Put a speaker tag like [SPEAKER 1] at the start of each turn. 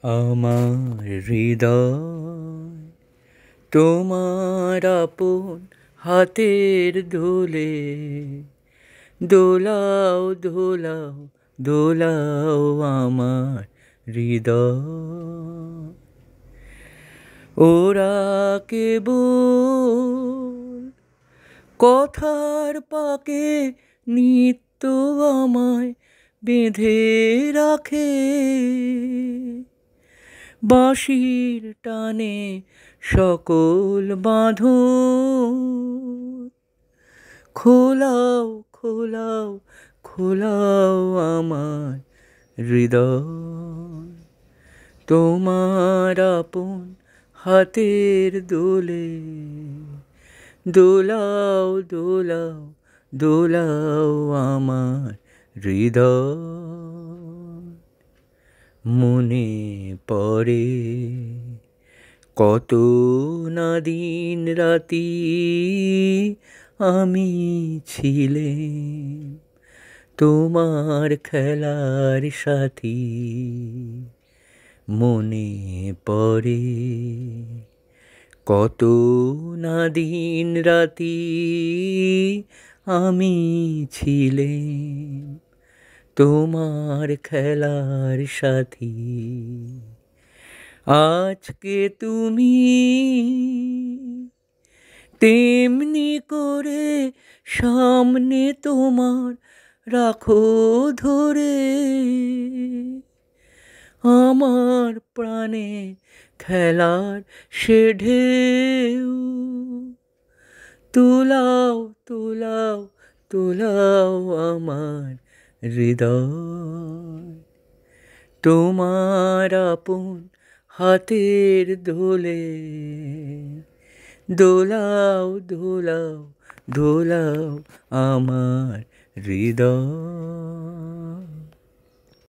[SPEAKER 1] আমার হৃদয় তোমার আপন হাতের দোলে দোলাও দোলাও দোলাও আমার হৃদয়। ওরা কেবল কথার পাকে নিত্য আমায় বেঁধে রাখে, বাঁশির টানে সকল বাঁধন খোলাও খোলাও খোলাও আমার হৃদয়। তোমার আপন হাতের দোলে দোলাও দোলাও দোলাও আমার হৃদয়। মনে পড়ে কত না দিন রাতি আমি ছিলাম তোমার খেলার সাথী। মনে পড়ে কত না দিন রাতি আমি ছিলাম তোমার খেলার সাথী। আজকে তুমি তেমনি করে সামনে তোমার রাখো ধরে আমার প্রাণে খেলার সে ঢেউ। তোলাও তোলাও তোলাও আমার হৃদয়। তোমার আপন হাতের দোলে দোলাও দোলাও দোলাও আমার হৃদয়।